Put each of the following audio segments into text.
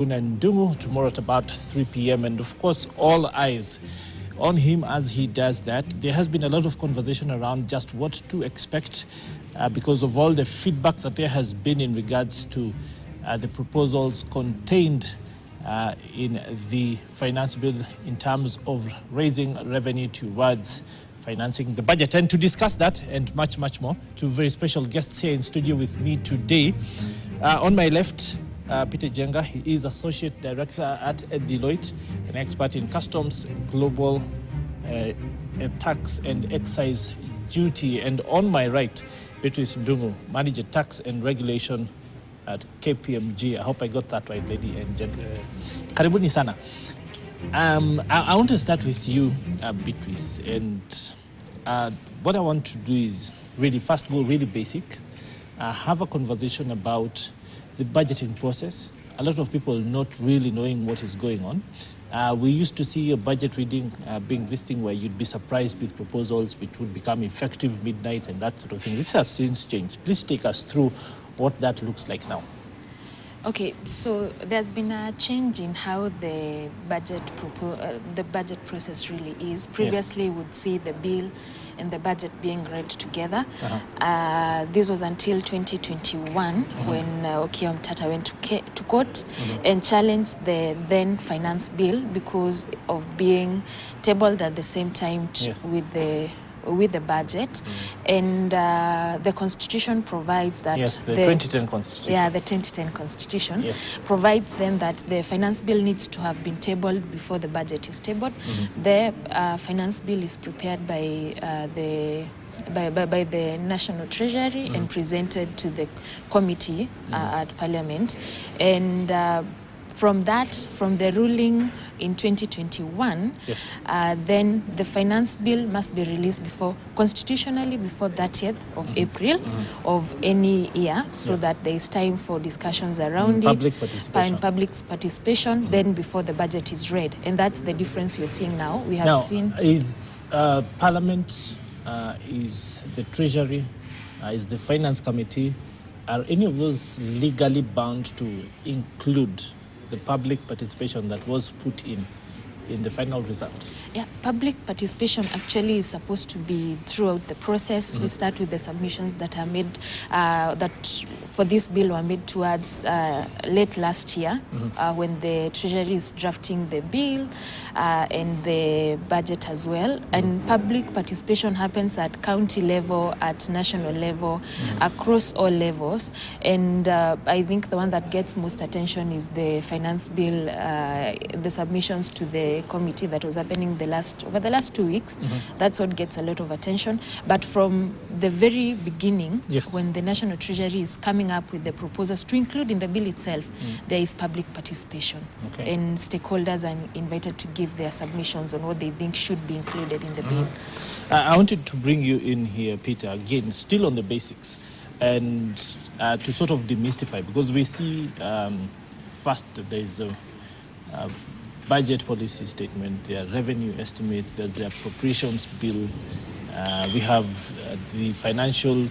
and Dungu tomorrow at about 3 p.m. And of course, all eyes on him as he does that. There has been a lot of conversation around just what to expect because of all the feedback that there has been in regards to the proposals contained in the finance bill in terms of raising revenue towards financing the budget. And to discuss that and much, much more, two very special guests here in studio with me today. On my left, Peter Jenga. He is Associate Director at Deloitte, an expert in customs, global tax and excise duty. And on my right, Beatrice Ndungu, Manager Tax and Regulation at KPMG. I hope I got that right, lady and gentlemen. Karibuni sana. I want to start with you, Beatrice. And what I want to do is really first go really basic, have a conversation about the budgeting process. A lot of people not really knowing what is going on. We used to see a budget reading being this thing where you'd be surprised with proposals which would become effective midnight and that sort of thing. This has since changed. Please take us through what that looks like now. Okay, so there's been a change in how the budget process really is. Previously, we would see the bill and the budget being read together. This was until 2021 when Okiya Mtata went to court and challenged the then finance bill because of being tabled at the same time with the budget. And the Constitution provides that... Yes, the 2010 Constitution. Yeah, the 2010 Constitution provides then that the finance bill needs to have been tabled before the budget is tabled. The finance bill is prepared by the National Treasury and presented to the committee at Parliament. And from the ruling in 2021, then the finance bill must be released constitutionally before 30th of April of any year, so that there is time for discussions around public participation, then before the budget is read. And that's the difference we're seeing now. We have seen... Is Parliament, is the Treasury, is the Finance Committee, are any of those legally bound to include the public participation that was put in the final result? Yeah, public participation actually is supposed to be throughout the process. We start with the submissions that are made, that for this bill were made towards late last year when the Treasury is drafting the bill and the budget as well. And public participation happens at county level, at national level, across all levels. And I think the one that gets most attention is the finance bill, the submissions to the committee that was happening over the last 2 weeks. That's what gets a lot of attention. But from the very beginning, when the National Treasury is coming up with the proposals to include in the bill itself, there is public participation. And stakeholders are invited to give their submissions on what they think should be included in the bill. I wanted to bring you in here, Peter, again, still on the basics, and to sort of demystify, because we see first there is a budget policy statement, there are revenue estimates, there's the appropriations bill, we have the financial,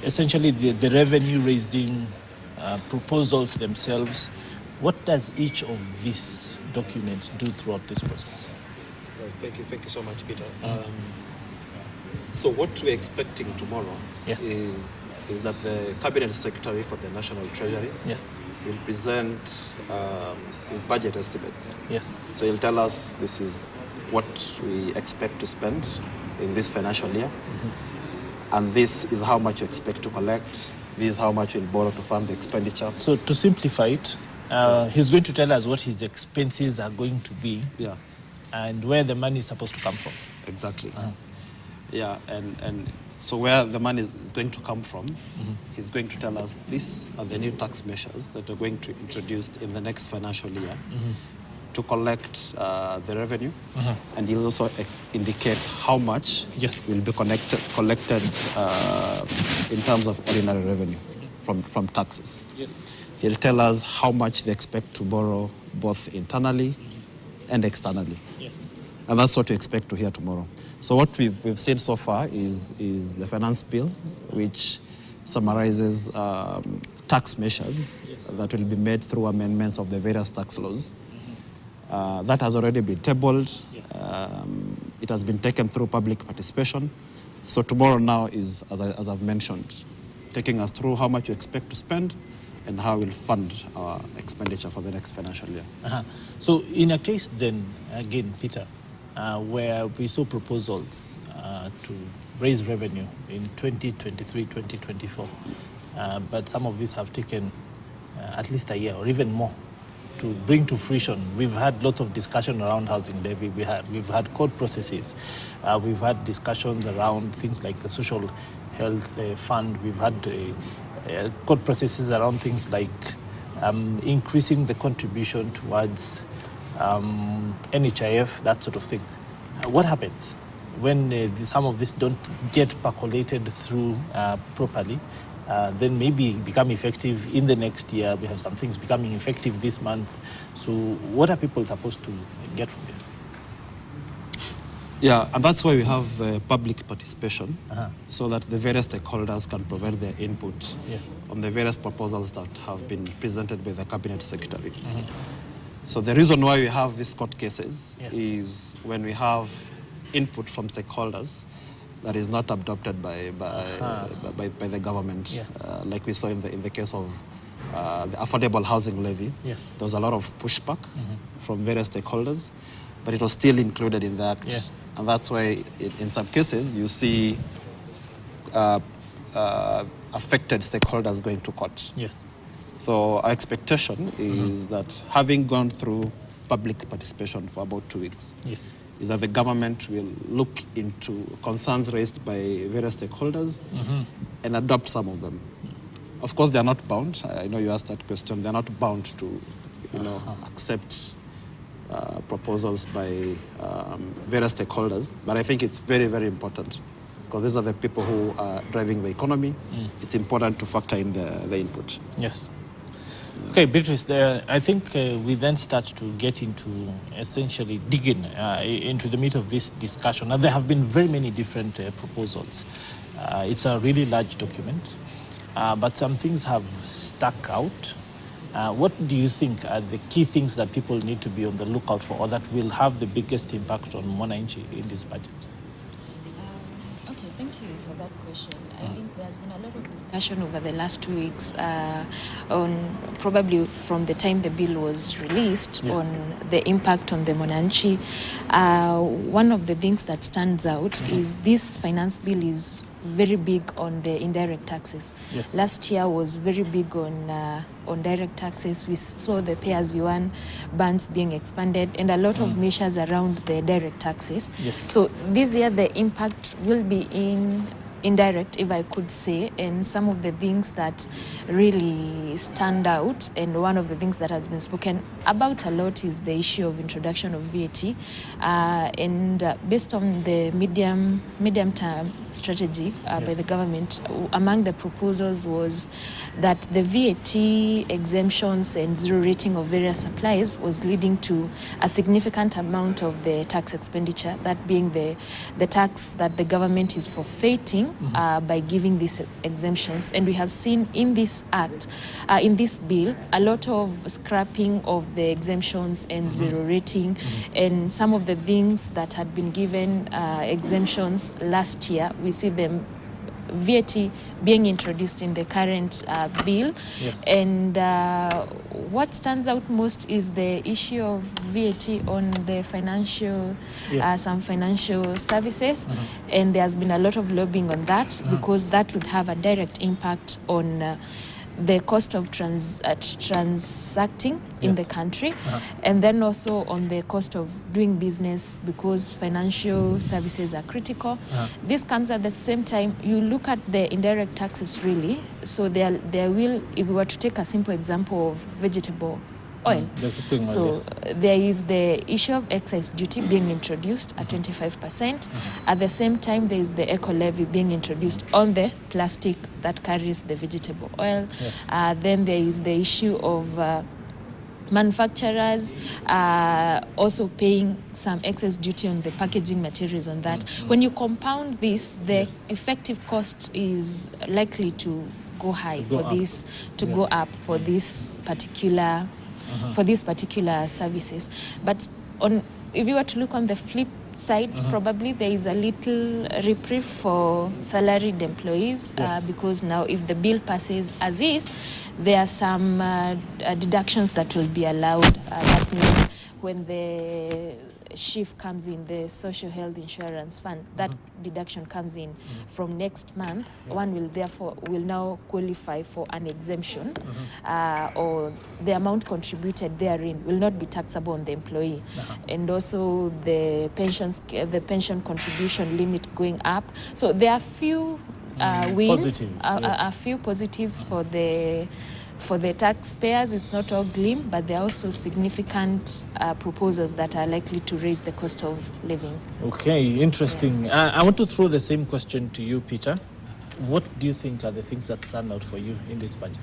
essentially the revenue raising proposals themselves. What does each of these documents do throughout this process? Well, thank you so much, Peter. So what we're expecting tomorrow is that the Cabinet Secretary for the National Treasury will present his budget estimates. So he'll tell us this is what we expect to spend in this financial year, and this is how much you expect to collect, this is how much we'll borrow to fund the expenditure. So to simplify it, he's going to tell us what his expenses are going to be and where the money is supposed to come from. Exactly. And so where the money is going to come from, he's going to tell us these are the new tax measures that are going to be introduced in the next financial year to collect the revenue, and he'll also indicate how much will be collected in terms of ordinary revenue from taxes. He'll tell us how much they expect to borrow both internally and externally. And that's what we expect to hear tomorrow. So what we've seen so far is the finance bill, which summarizes tax measures that will be made through amendments of the various tax laws. That has already been tabled. It has been taken through public participation. So tomorrow now is, as I've mentioned, taking us through how much you expect to spend and how we'll fund our expenditure for the next financial year. So in a case then, again, Peter, where we saw proposals to raise revenue in 2023, 2024, but some of these have taken at least a year or even more to bring to fruition. We've had lots of discussion around housing levy. We've had court processes. We've had discussions around things like the social health fund. We've had court processes around things like increasing the contribution towards NHIF, that sort of thing. What happens when some of this don't get percolated through properly? Then maybe become effective in the next year. We have some things becoming effective this month. So what are people supposed to get from this? Yeah, and that's why we have public participation, so that the various stakeholders can provide their input on the various proposals that have been presented by the Cabinet Secretary. So the reason why we have these court cases is when we have input from stakeholders that is not adopted by the government, like we saw in the case of the affordable housing levy. There was a lot of pushback from various stakeholders, but it was still included in the act. And that's why in some cases you see affected stakeholders going to court. So our expectation is that having gone through public participation for about 2 weeks, is that the government will look into concerns raised by various stakeholders and adopt some of them. Of course, they are not bound. I know you asked that question. They are not bound to, accept proposals by various stakeholders. But I think it's very, very important because these are the people who are driving the economy. It's important to factor in the input. Okay, Beatrice, I think we then start to get into essentially digging into the meat of this discussion. Now, there have been very many different proposals. It's a really large document, but some things have stuck out. What do you think are the key things that people need to be on the lookout for or that will have the biggest impact on Mwananchi in this budget? Okay, thank you for that question. I think there's been a lot of discussion over the last 2 weeks on probably from the time the bill was released on the impact on the Mwananchi. One of the things that stands out is this finance bill is very big on the indirect taxes. Last year was very big on direct taxes. We saw the pay-as-you-earn bans being expanded and a lot of measures around the direct taxes. So this year the impact will be in indirect, if I could say, and some of the things that really stand out, and one of the things that has been spoken about a lot is the issue of introduction of VAT, and based on the medium-term strategy by the government, among the proposals was that the VAT exemptions and zero rating of various supplies was leading to a significant amount of the tax expenditure, that being the tax that the government is forfeiting by giving these exemptions. And we have seen in this act, in this bill, a lot of scrapping of the exemptions and zero rating, and some of the things that had been given exemptions last year, we see them VAT being introduced in the current bill. And what stands out most is the issue of VAT on the financial, some financial services. And there's been a lot of lobbying on that because that would have a direct impact on the cost of transacting in the country, and then also on the cost of doing business because financial services are critical. This comes at the same time. You look at the indirect taxes really, so there will, if we were to take a simple example of vegetable oil. So there is the issue of excise duty being introduced at 25%. At the same time, there is the eco levy being introduced on the plastic that carries the vegetable oil. Then there is the issue of manufacturers also paying some excess duty on the packaging materials on that. When you compound this, the effective cost is likely to go high, go for up. this to go up for this particular for these particular services. But if you were to look on the flip side, probably there is a little reprieve for salaried employees, Yes. because now if the bill passes as is, there are some deductions that will be allowed. That means when the shift comes in, the social health insurance fund, that deduction comes in from next month. One will now qualify for an exemption, or the amount contributed therein will not be taxable on the employee. And also the pension contribution limit going up. So there are few wins, Positives, yes. a few positives for the taxpayers. It's not all glim, but there are also significant proposals that are likely to raise the cost of living. Okay, interesting. I want to throw the same question to you, Peter. What do you think are the things that stand out for you in this budget?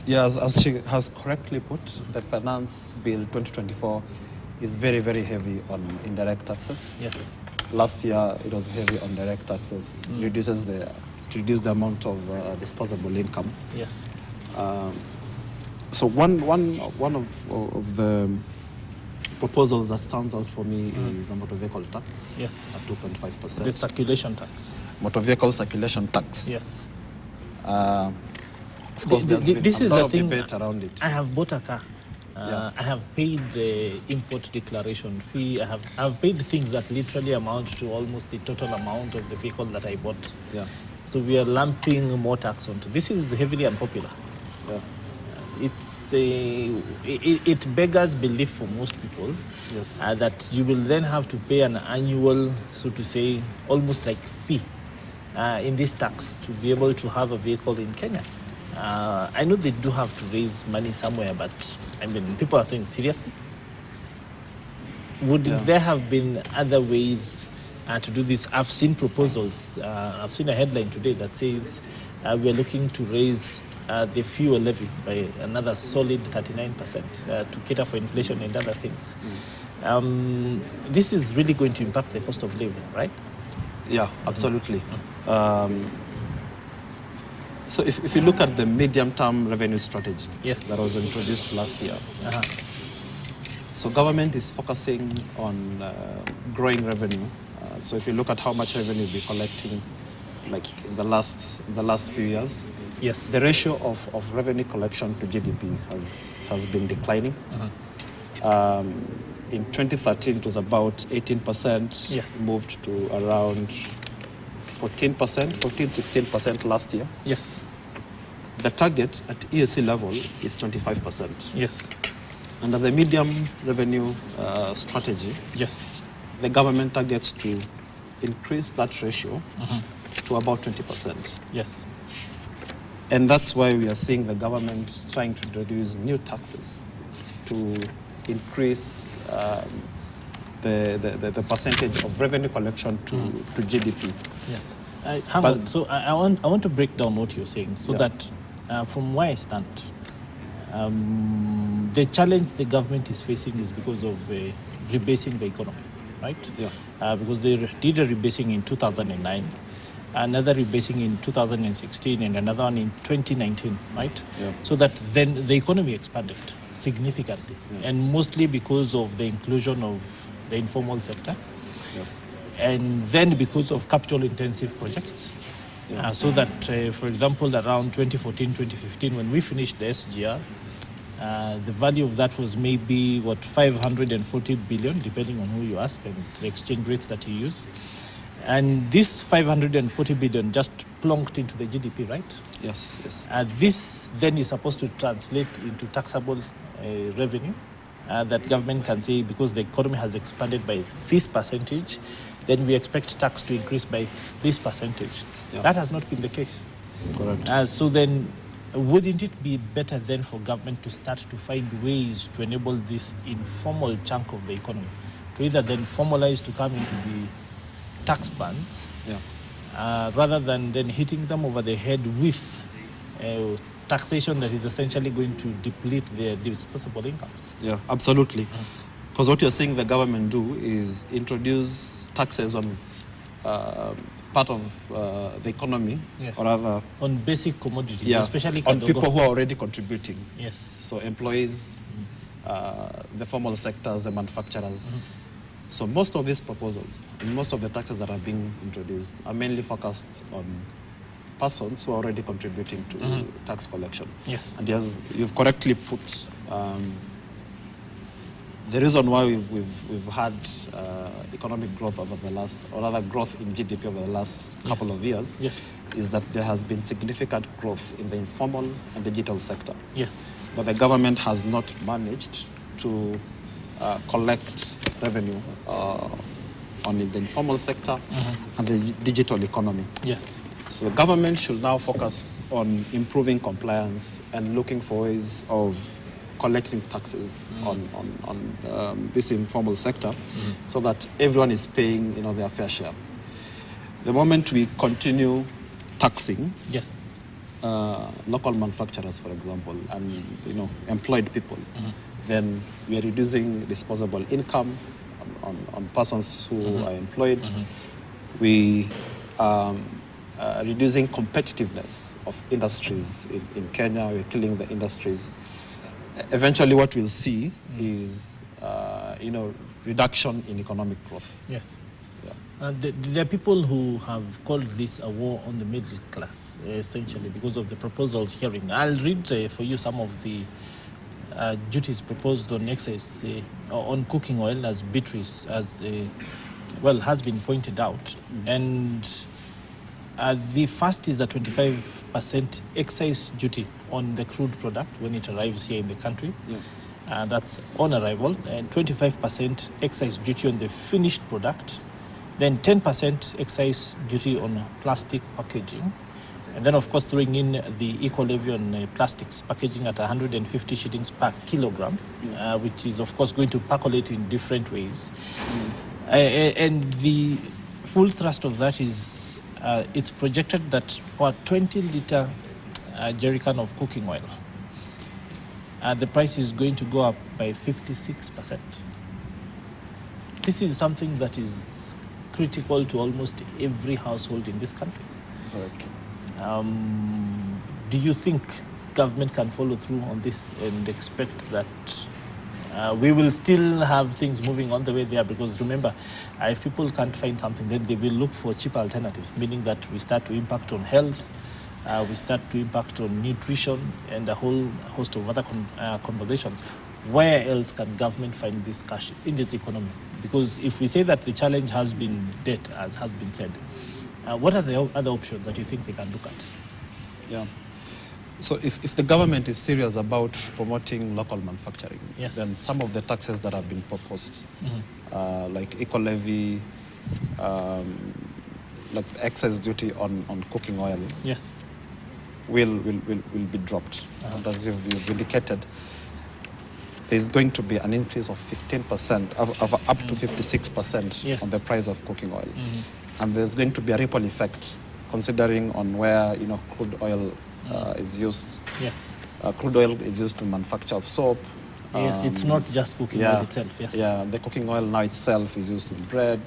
Yeah, as she has correctly put, the Finance Bill 2024 is very, very heavy on indirect taxes. Yes. Last year, it was heavy on direct taxes, reduce the amount of disposable income. Yes. So one of the proposals that stands out for me is the motor vehicle tax. Yes. At 2.5%. The circulation tax. Motor vehicle circulation tax. Yes. Of course, there's been this a is lot the of thing. debate around it. I have bought a car. Yeah. I have paid import declaration fee. I've paid things that literally amount to almost the total amount of the vehicle that I bought. Yeah. So we are lumping more tax onto this. Is heavily unpopular. Yeah. It beggars belief for most people. Yes. That you will then have to pay an annual, so to say, almost like fee in this tax to be able to have a vehicle in Kenya. I know they do have to raise money somewhere, but I mean, people are saying, seriously? Would there have been other ways to do this? I've seen proposals. I've seen a headline today that says we are looking to raise the fuel levy by another solid 39% to cater for inflation and other things. This is really going to impact the cost of living, right? Yeah, absolutely. So if you look at the medium-term revenue strategy that was introduced last year, so government is focusing on growing revenue. So if you look at how much revenue we'll be collecting, like in the last few years, the ratio of revenue collection to GDP has been declining. In 2013, it was about 18%, moved to around 16% last year. Yes. The target at EAC level is 25%. Yes. Under the medium revenue strategy, the government targets to increase that ratio to about 20%. Yes. And that's why we are seeing the government trying to introduce new taxes to increase the percentage of revenue collection to GDP. Yes. Hang on. So I want to break down what you're saying so that from where I stand, the challenge the government is facing is because of rebasing the economy, right? Yeah. Because they did a rebasing in 2009, another rebasing in 2016, and another one in 2019, right? Yeah. So that then the economy expanded significantly, and mostly because of the inclusion of the informal sector. Yes. And then because of capital-intensive projects. So that, for example, around 2014, 2015, when we finished the SGR, the value of that was maybe, 540 billion, depending on who you ask and the exchange rates that you use. And this 540 billion just plonked into the GDP, right? Yes, yes. This then is supposed to translate into taxable revenue that government can say, because the economy has expanded by this percentage, then we expect tax to increase by this percentage. Yeah. That has not been the case. Correct. So then, wouldn't it be better then for government to start to find ways to enable this informal chunk of the economy to either then formalize to come into the tax bands, rather than then hitting them over the head with taxation that is essentially going to deplete their disposable incomes? Yeah, absolutely. Because what you're seeing the government do is introduce taxes on part of the economy, Yes. or rather On basic commodities, yeah, especially on kadogo. people who are already contributing. Yes. So employees, the formal sectors, the manufacturers. So most of these proposals and most of the taxes that are being introduced are mainly focused on persons who are already contributing to tax collection. Yes. And as you've correctly put, the reason why we've had economic growth over the last, or rather growth in GDP over the last couple of years, is that there has been significant growth in the informal and digital sector. Yes. But the government has not managed to collect revenue on the informal sector and the digital economy. Yes. So the government should now focus on improving compliance and looking for ways of collecting taxes on this informal sector, so that everyone is paying their fair share. The moment we continue taxing local manufacturers, for example, and employed people, then we are reducing disposable income on persons who are employed. We reducing competitiveness of industries in Kenya. We're killing the industries. Eventually, what we'll see is, reduction in economic growth. Yes. Yeah. There are people who have called this a war on the middle class, essentially, because of the proposals hearing. I'll read for you some of the duties proposed on excise on cooking oil, as Beatrice, has been pointed out. And the first is a 25% excise duty on the crude product when it arrives here in the country. That's on arrival. And 25% excise duty on the finished product. Then 10% excise duty on plastic packaging. And then, of course, throwing in the eco-levy on plastics packaging at 150 shillings per kilogram, which is, of course, going to percolate in different ways. And the full thrust of that is it's projected that for a 20-litre jerrycan of cooking oil, the price is going to go up by 56%. This is something that is critical to almost every household in this country. Correct. Do you think government can follow through on this and expect that we will still have things moving on the way there? Because remember, if people can't find something, then they will look for cheaper alternatives, meaning that we start to impact on health, we start to impact on nutrition, and a whole host of other conversations. Where else can government find this cash in this economy? Because if we say that the challenge has been debt, as has been said, what are the other options that you think they can look at? Yeah. So if the government is serious about promoting local manufacturing, then some of the taxes that have been proposed, like eco-levy, like excise duty on cooking oil, will be dropped. And as you've indicated, there's going to be an increase of 15%, of up to 56% on the price of cooking oil. And there's going to be a ripple effect, considering on where crude oil is used. Crude oil is used to manufacture of soap. It's not just cooking oil itself. The cooking oil now itself is used in bread,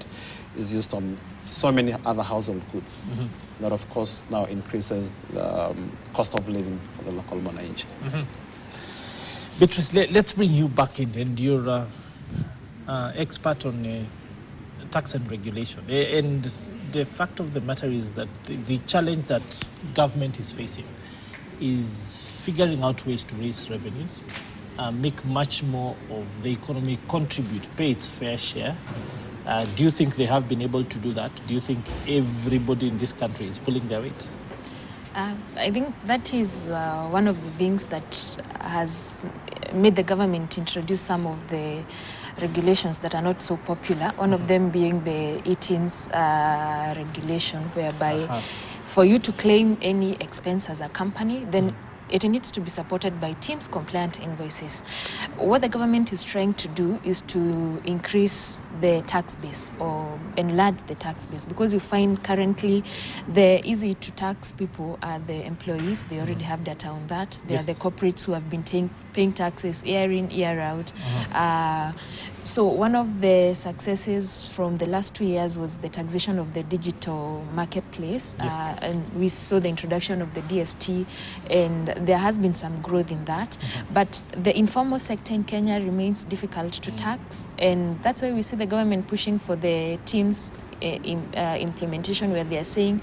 is used on so many other household goods. That, of course, now increases the cost of living for the local monage. Beatrice, let's bring you back in, and you're expert on tax and regulation. And the fact of the matter is that the challenge that government is facing is figuring out ways to raise revenues, make much more of the economy contribute, pay its fair share. Do you think they have been able to do that? Do you think everybody in this country is pulling their weight? I think that is one of the things that has made the government introduce some of the regulations that are not so popular. One of them being the 18s regulation, whereby for you to claim any expense as a company, then it needs to be supported by TIMS compliant invoices. What the government is trying to do is to increase the tax base or enlarge the tax base, because you find currently the easy to tax people are the employees. They already have data on that. They are the corporates who have been paying taxes year in, year out. So one of the successes from the last 2 years was the taxation of the digital marketplace. And we saw the introduction of the DST, and there has been some growth in that. But the informal sector in Kenya remains difficult to tax, and that's why we see the government pushing for the teams implementation, where they are saying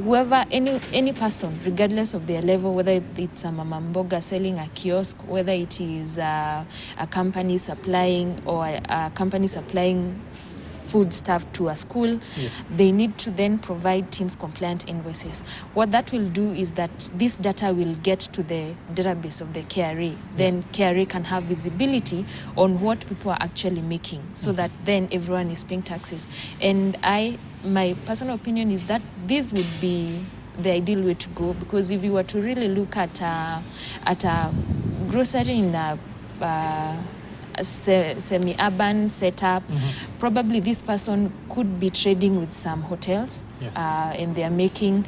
whoever, any person, regardless of their level, whether it's a mama mboga selling a kiosk, whether it is a company supplying or a company supplying food stuff to a school, they need to then provide Teams compliant invoices. What that will do is that this data will get to the database of the KRA. Then KRA can have visibility on what people are actually making, so that then everyone is paying taxes. And my personal opinion is that this would be the ideal way to go, because if you were to really look at a grocery in a semi-urban setup, probably this person could be trading with some hotels, and they are making,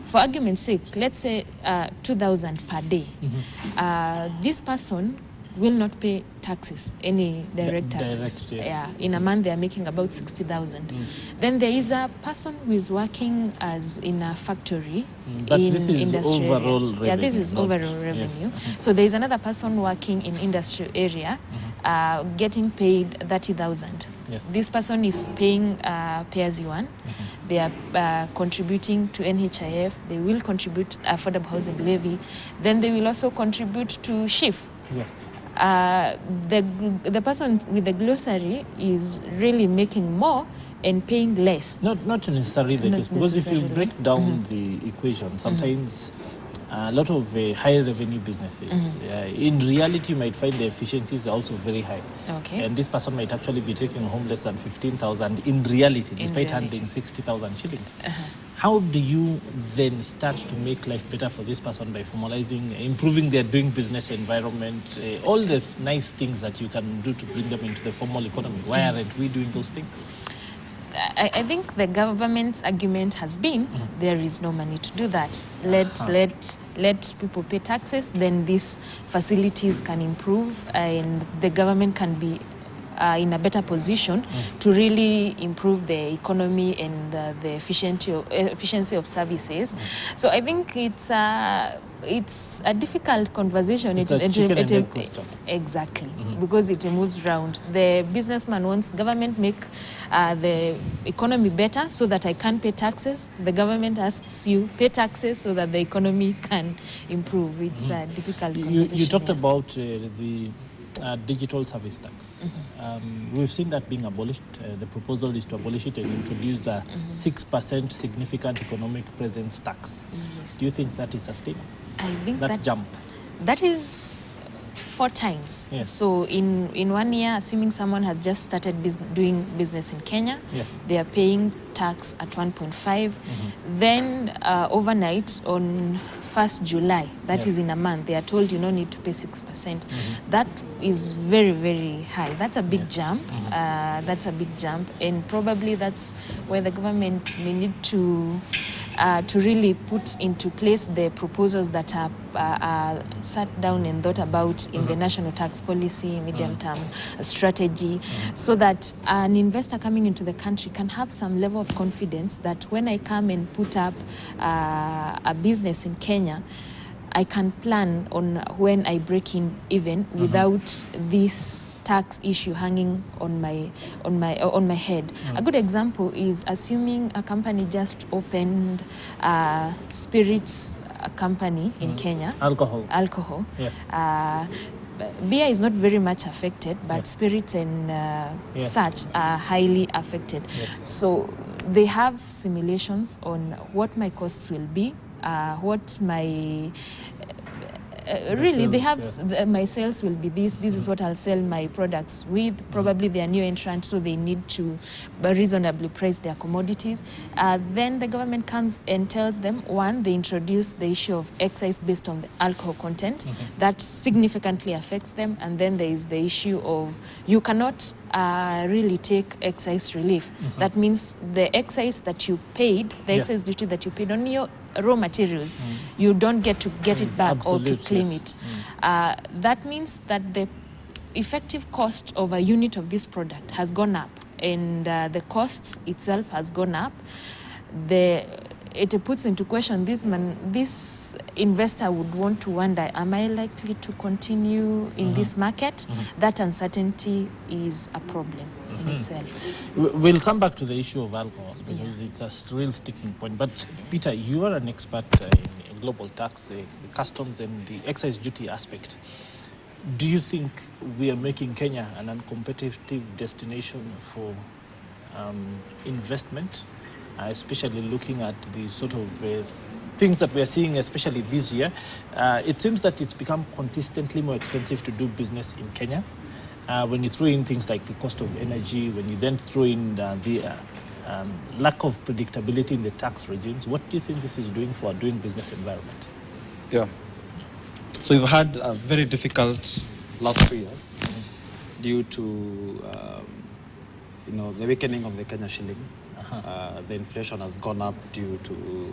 for argument's sake, let's say 2,000 per day. This person will not pay taxes, any direct taxes. In a month they are making about 60,000. Then there is a person who is working as in a factory but in this is industry overall revenue. Yeah, this is overall revenue. So there is another person working in industrial area, getting paid 30,000. This person is paying pay as you earn. They are contributing to NHIF. They will contribute affordable housing levy. Then they will also contribute to SHIF. The person with the glossary is really making more and paying less. Not necessarily the case, because if you break down the equation, sometimes a lot of high revenue businesses, in reality, you might find the efficiencies are also very high. And this person might actually be taking home less than 15,000 in reality, despite handling 60,000 shillings. How do you then start to make life better for this person by formalizing, improving their doing business environment, all the nice things that you can do to bring them into the formal economy? Why aren't we doing those things? I think the government's argument has been there is no money to do that. Let people pay taxes, then these facilities can improve, and the government can be in a better position to really improve the economy and the efficiency of services. So I think it's a difficult conversation. It's a chicken and egg question. Exactly, because it moves around. The businessman wants government make the economy better so that I can pay taxes. The government asks you pay taxes so that the economy can improve. It's a difficult conversation. You talked about the digital service tax. We've seen that being abolished. The proposal is to abolish it and introduce a 6% significant economic presence tax. Do you think that is sustainable? I think that jump. That is 4 times. So in 1 year, assuming someone has just started doing business in Kenya, they are paying tax at 1.5. Then overnight on 1st July, that is in a month, they are told you don't need to pay 6%. That is very, very high. That's a big jump. That's a big jump, and probably that's where the government may need to really put into place the proposals that are sat down and thought about in the national tax policy, medium-term strategy, so that an investor coming into the country can have some level of confidence that when I come and put up a business in Kenya, I can plan on when I break in even without this tax issue hanging on my head. A good example is assuming a company just opened a spirits company in Kenya. Alcohol. Beer is not very much affected, but spirits and such are highly affected. So they have simulations on what my costs will be, what my really, they sales, have yes. my sales will be this. This is what I'll sell my products with. Probably they are new entrant, so they need to reasonably price their commodities. Then the government comes and tells them, one, they introduce the issue of excise based on the alcohol content. That significantly affects them. And then there is the issue of you cannot really take excise relief. That means the excise that you paid, the Yes. excise duty that you paid on your raw materials, you don't get to get it It's back or to absolute, claim yes. it. That means that the effective cost of a unit of this product has gone up, and the cost itself has gone up. It puts into question this investor would want to wonder, am I likely to continue in this market? That uncertainty is a problem in itself. We'll come back to the issue of alcohol because it's a real sticking point. But Peter, you are an expert in global tax, the customs and the excise duty aspect. Do you think we are making Kenya an uncompetitive destination for investment, especially looking at the sort of things that we are seeing, especially this year? It seems that it's become consistently more expensive to do business in Kenya. When you throw in things like the cost of energy, when you then throw in the lack of predictability in the tax regimes, what do you think this is doing for our doing business environment? Yeah. So we've had a very difficult last 2 years due to the weakening of the Kenya shilling. The inflation has gone up due to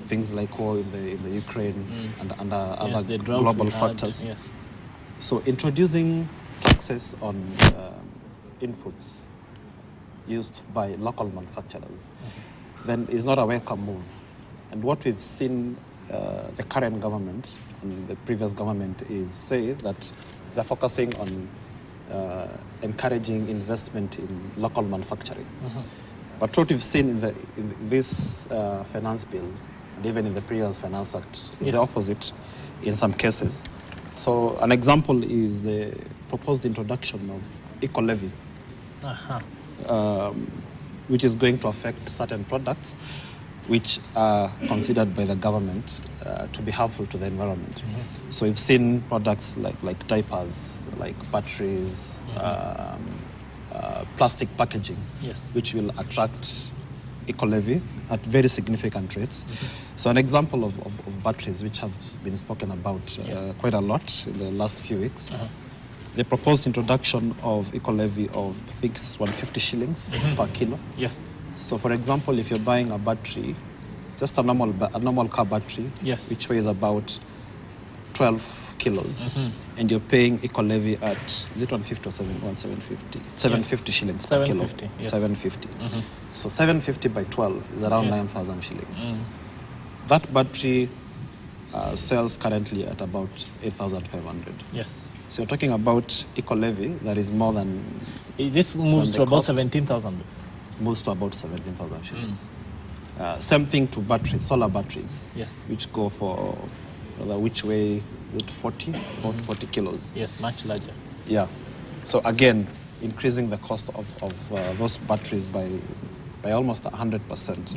things like war in the Ukraine and other the drought global we had, factors. yes. So introducing taxes on inputs used by local manufacturers then is not a welcome move. And what we've seen the current government and the previous government is say that they're focusing on encouraging investment in local manufacturing. But what we've seen in this finance bill and even in the previous finance act is the opposite in some cases. So an example is the proposed introduction of eco-levy, which is going to affect certain products which are considered by the government to be harmful to the environment. So we've seen products like diapers, like batteries, plastic packaging, which will attract eco-levy at very significant rates. So an example of batteries, which have been spoken about quite a lot in the last few weeks, the proposed introduction of eco-levy of, I think it's 150 shillings per kilo. Yes. So for example, if you're buying a battery, just a normal car battery, which weighs about 12 kilos, and you're paying eco-levy at, is it 150 or 750? 750 shillings per kilo. 750. So 750 by 12 is around 9,000 shillings. That battery sells currently at about 8,500. Yes. So you're talking about eco-levy that is more than... This moves to about 17,000. Moves to about 17,000 shillings. Same thing to batteries, solar batteries, which go for, which weigh 40 kilos. Yes, much larger. Yeah. So again, increasing the cost of those batteries by almost 100%.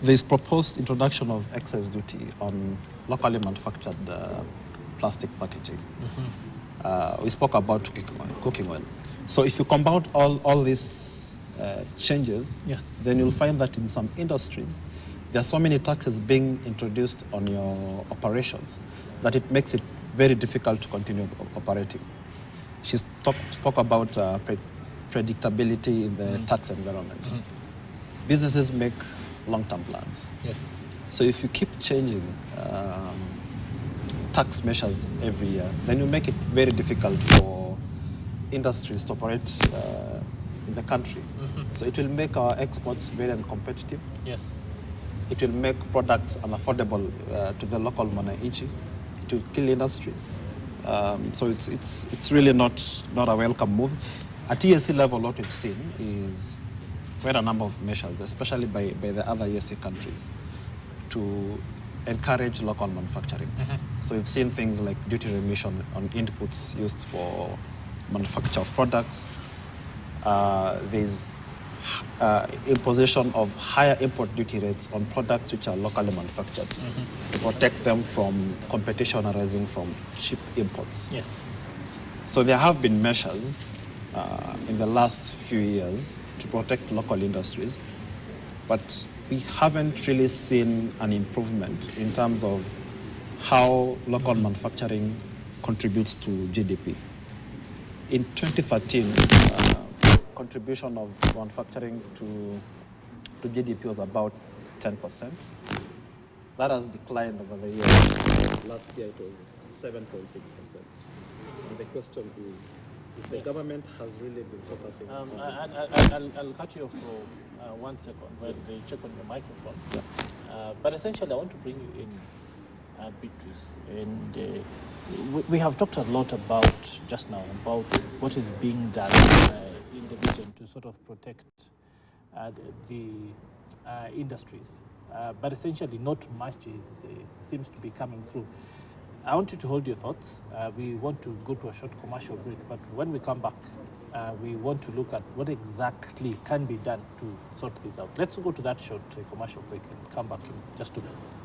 There's proposed introduction of excise duty on locally manufactured plastic packaging. We spoke about cooking oil. So if you compound all these changes, then you'll find that in some industries, there are so many taxes being introduced on your operations that it makes it very difficult to continue operating. She spoke about predictability in the tax environment. Businesses make long-term plans. Yes. So if you keep changing tax measures every year, then you make it very difficult for industries to operate in the country. So it will make our exports very uncompetitive. Yes. It will make products unaffordable to the local mwananchi. It will kill industries. So it's really not a welcome move. At EAC level, what we've seen is quite a number of measures, especially by the other EAC countries, to encourage local manufacturing. So we've seen things like duty remission on inputs used for manufacture of products. There's imposition of higher import duty rates on products which are locally manufactured to protect them from competition arising from cheap imports. Yes. So there have been measures in the last few years to protect local industries, but we haven't really seen an improvement in terms of how local manufacturing contributes to GDP. In 2013, contribution of manufacturing to GDP was about 10%. That has declined over the years. Last year it was 7.6%. And the question is, if the government has really been focusing on... I'll cut you off for 1 second while they check on the microphone. Yeah. But essentially, I want to bring you in, Beatrice. And we have talked a lot about, just now, about what is being done in the region to sort of protect the industries. But essentially, not much seems to be coming through. I want you to hold your thoughts. We want to go to a short commercial break, but when we come back, we want to look at what exactly can be done to sort this out. Let's go to that short commercial break and come back in just 2 minutes.